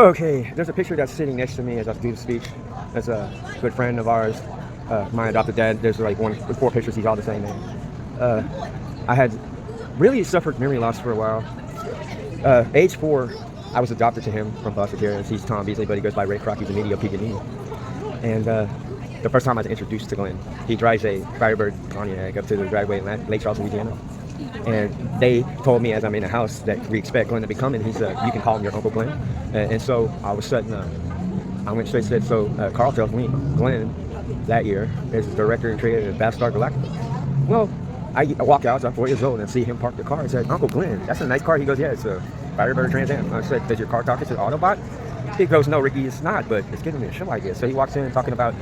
Okay, there's a picture that's sitting next to me as I do the speech. That's a good friend of ours, my adopted dad. There's like four pictures. He's all the same name. I had really suffered memory loss for a while. Age 4, I was adopted to him from foster care. He's Tom Beasley, but he goes by Ray Croc. He's a media Piggy. And the first time I was introduced to Glen, he drives a Firebird Pontiac up to the driveway in Lake Charles, Louisiana. And they told me as I'm in the house that we expect Glen to be coming. He's you can call him your Uncle Glen. And so all of a sudden, I went straight and said, so Carl tells me Glen that year is the director and creator of Battlestar Galactica. Well, I walk out, I'm 4 years old, and see him park the car. I said, Uncle Glen, that's a nice car. He goes, yeah, it's a Firebird Trans Am. I said, does your car talk? It's an Autobot? He goes, no, Ricky, it's not, but it's giving me a show idea. So he walks in talking about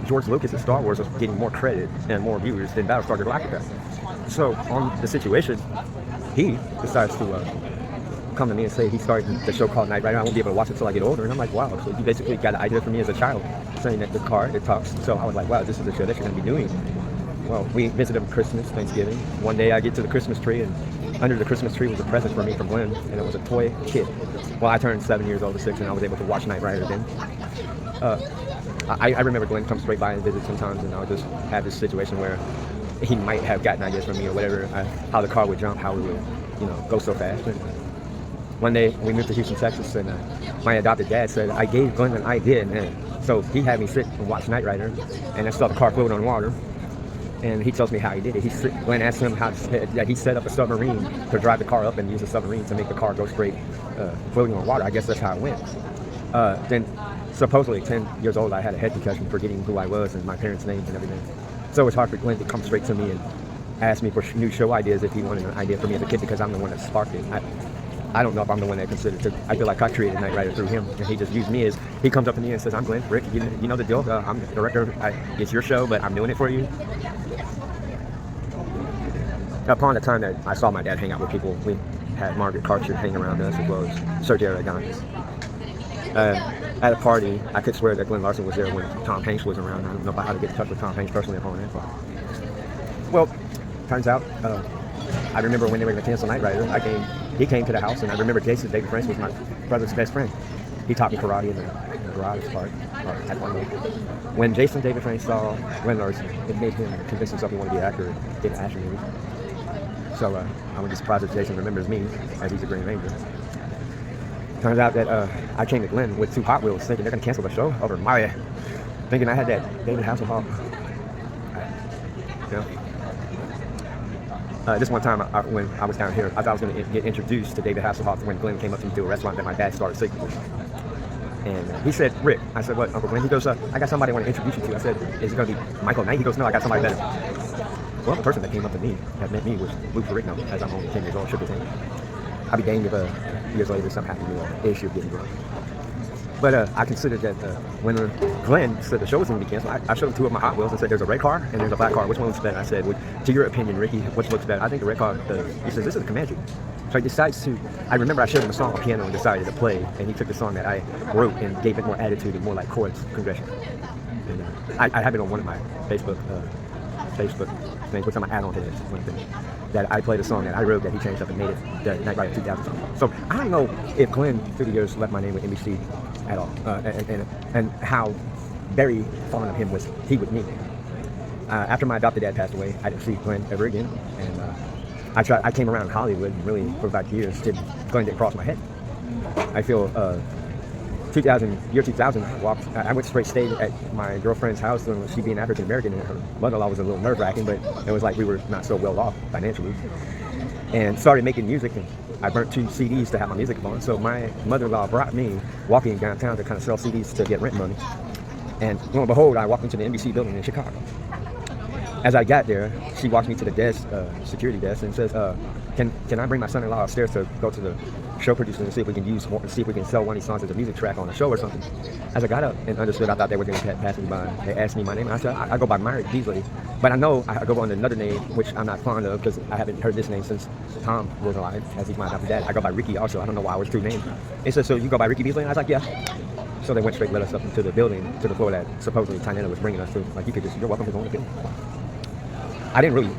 George Lucas and Star Wars was getting more credit and more viewers than Battlestar Galactica. So on the situation, he decides to come to me and say he started the show called Knight Rider. I won't be able to watch it until I get older. And I'm like, wow. So you basically got an idea for me as a child, saying that the car, it talks. So I was like, wow, this is the show that you're going to be doing. Well, we visited him Christmas, Thanksgiving. One day I get to the Christmas tree, and under the Christmas tree was a present for me from Glen, and it was a toy kit. Well, I turned 7 years old to 6, and I was able to watch Knight Rider then. I remember Glen come straight by and visit sometimes, and I would just have this situation where he might have gotten ideas from me or whatever, how the car would jump, how it would, go so fast. And one day we moved to Houston, Texas, and my adopted dad said, I gave Glen an idea, and so he had me sit and watch Knight Rider, and I saw the car float on water. And he tells me how he did it. Glen asked him that he set up a submarine to drive the car up and use a submarine to make the car go straight, floating on water. I guess that's how it went. Then, supposedly 10 years old, I had a head concussion, forgetting who I was and my parents' names and everything. So it's hard for Glen to come straight to me and ask me for new show ideas if he wanted an idea for me as a kid, because I'm the one that sparked it. I don't know if I'm the one that considered it. I feel like I created Knight Rider through him, and he just used me as, he comes up to me and says, I'm Glen, Rick, you know the deal, I'm the director, it's your show, but I'm doing it for you. Upon the time that I saw my dad hang out with people, we had Margaret Carter hang around us, as well as Sir Jared Adonis. At a party, I could swear that Glen Larson was there when Tom Hanks was around. I don't know about how to get in touch with Tom Hanks personally upon that party. Well, turns out, I remember when they were going to cancel Knight Rider, he came to the house, and I remember Jason David Franks was my brother's best friend. He taught me karate in the garage part, or at one point. When Jason David Franks saw Glen Larson, it made him convince himself he wanted to be an actor and get an action movie. So I would be surprised if Jason remembers me, as he's a Green Ranger. Turns out that I came to Glen with 2 Hot Wheels, thinking they're going to cancel the show over my, thinking I had that David Hasselhoff. This one time when I was down here, I thought I was going to get introduced to David Hasselhoff when Glen came up to me to a restaurant that my dad started secretly. And he said, Rick, I said, what, Uncle Glen? He goes, I got somebody I want to introduce you to. I said, is it going to be Michael Knight? He goes, no, I got somebody better. Well, the person that came up to me, that met me, was Lou Ferrigno, as I'm only 10 years old, shook his hand. I'd be danged if years later something happened to me, issue of getting drunk. But I considered that when Glen said the show was going to be canceled, I showed him 2 of my Hot Wheels and said, there's a red car and there's a black car. Which one looks better? I said, to your opinion, Ricky, which looks better? I think the red car, he says, this is a Comanche. So he decides to, I remember I showed him a song on piano and decided to play, and he took the song that I wrote and gave it more attitude and more like chords progression. And I have it on one of my Facebook things, which I'm going to add on to this one thing, that I played a song that I wrote that he changed up and made it the Knight Rider 2000 song. So I don't know if Glen through the years left my name with NBC at all, and how very fond of him was he with me. After my adopted dad passed away, I didn't see Glen ever again, and I came around Hollywood and really for about years Glen didn't cross my head. I feel 2000, I went straight, stayed at my girlfriend's house when she being African American, and her mother-in-law was a little nerve-wracking, but it was like we were not so well off financially, and started making music, and I burnt 2 CDs to have my music on. So my mother-in-law brought me walking downtown to kind of sell CDs to get rent money, and lo and behold, I walked into the NBC building in Chicago. As I got there, she walks me to the desk, security desk, and says, can I bring my son-in-law upstairs to go to the show producer and see if we can sell one of these songs as a music track on a show or something. As I got up and understood, I thought they were going to pass me by. They asked me my name, and I said, I go by Myrick Beasley, but I know I go under another name, which I'm not fond of because I haven't heard this name since Tom was alive, as he's my adopted dad. I go by Ricky also. I don't know why I was 2 names. They said, so you go by Ricky Beasley? And I was like, yeah. So they went straight, let us up into the building, to the floor that supposedly Tynetta was bringing us to. Like, you're welcome to go in the building. I didn't really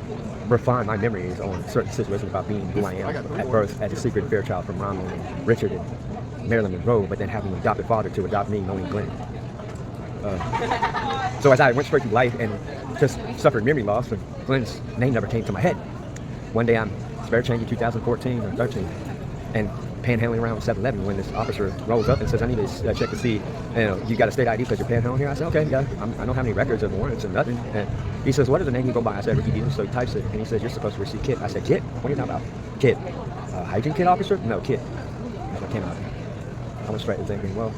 refine my memories on certain situations about being who I am at birth as a secret Fairchild from Ronald and Richard and Marilyn Monroe, but then having an adopted father to adopt me, knowing Glen. So as I went straight through life and just suffered memory loss, and Glen's name never came to my head. One day I'm spare changing 2014 or 13, and panhandling around 7-Eleven when this officer rolls up and says, I need to check to see, you got a state ID because you're panhandling here? I said, okay, yeah, I don't have any records of warrants or nothing. And he says, what is the name you go by? I said, Ricky Beasley. So he types it, and he says, you're supposed to receive Kid. I said, Kid? What are you talking about? Kid. Hygiene kid officer? No, Kid. That's what came out. I went straight to thinking, well,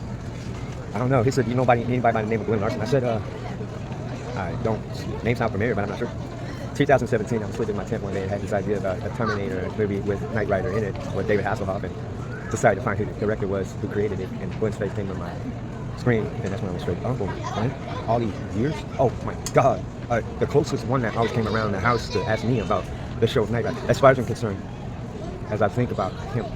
I don't know. He said, you know anybody by the name of Glen Larson? I said, I don't, name's not familiar, but I'm not sure. 2017, I was sleeping in my tent one day and had this idea about a Terminator movie with Knight Rider in it, with David Hasselhoff, and decided to find who the director was who created it, and Glen's face came on my screen, and that's when I went straight, Uncle Glen? All these years? Oh my God. The closest one that always came around the house to ask me about the show of Knight Rider. As far as I'm concerned, as I think about him,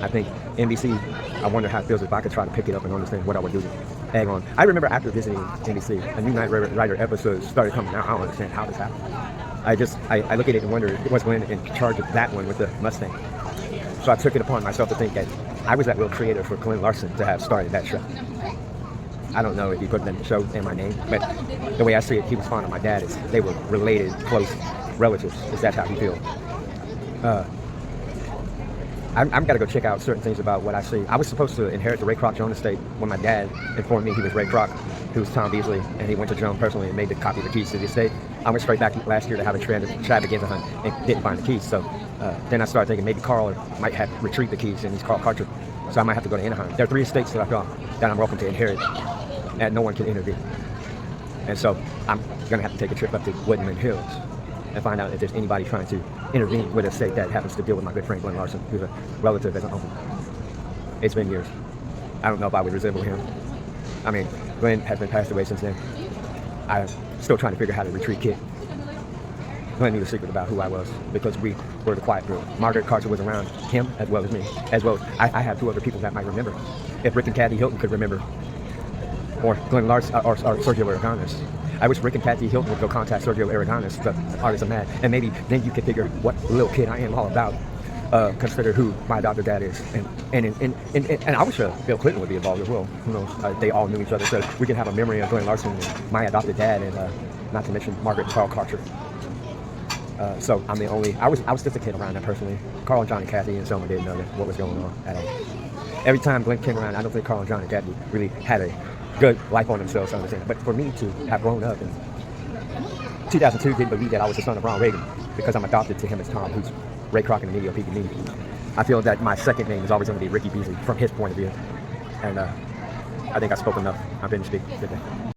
I think NBC, I wonder how it feels if I could try to pick it up and understand what I would do to egg on. I remember after visiting NBC, a new Knight Rider episode started coming out. I don't understand how this happened. I look at it and wonder, was Glenn in charge of that one with the Mustang? So I took it upon myself to think that I was that real creator for Glen Larson to have started that show. I don't know if you put that show in my name, but the way I see it, he was fond of my dad. They were related, close relatives. Is that how he feels? I'm got to go check out certain things about what I see. I was supposed to inherit the Ray Kroc Jones estate when my dad informed me he was Ray Kroc, who was Tom Beasley, and he went to Jones personally and made the copy of the keys to the estate. I went straight back last year to have a extravaganza hunt and didn't find the keys. So then I started thinking maybe Carl might have retrieved the keys, and he's Carl Carter. So I might have to go to Anaheim. There are 3 estates that I've got that I'm welcome to inherit, and no one can intervene. And so I'm going to have to take a trip up to Woodland Hills and find out if there's anybody trying to intervene with a state that happens to deal with my good friend Glen Larson, who's a relative as an uncle. It's been years. I don't know if I would resemble him. I mean, Glen has been passed away since then. I'm still trying to figure out how to retrieve Kid. Glen knew the secret about who I was because we were the quiet group. Margaret Carter was around him as well as me, as well as I have 2 other people that might remember. If Rick and Kathy Hilton could remember, or Glen Larson, or Sergio Aragonés. I wish Rick and Kathy Hilton would go contact Sergio Aragonés, the artist of Mad, and maybe then you could figure what little kid I am all about. Consider who my adopted dad is, and I wish Bill Clinton would be involved as well. Who knows? They all knew each other, so we can have a memory of Glen Larson and my adopted dad, and not to mention Margaret and Carl Carter. So I'm the only. I was just a kid around that personally. Carl and John and Kathy and Selma didn't know what was going on at all. Every time Glen came around, I don't think Carl and John and Kathy really had a good life on themselves to understand. But for me to have grown up in 2002, didn't believe that I was the son of Ron Reagan because I'm adopted to him as Tom, who's Ray Kroc in the Neo Peak of me. I feel that my second name is always going to be Ricky Beasley from his point of view. And I think I spoke enough. I've been to speak. Good day.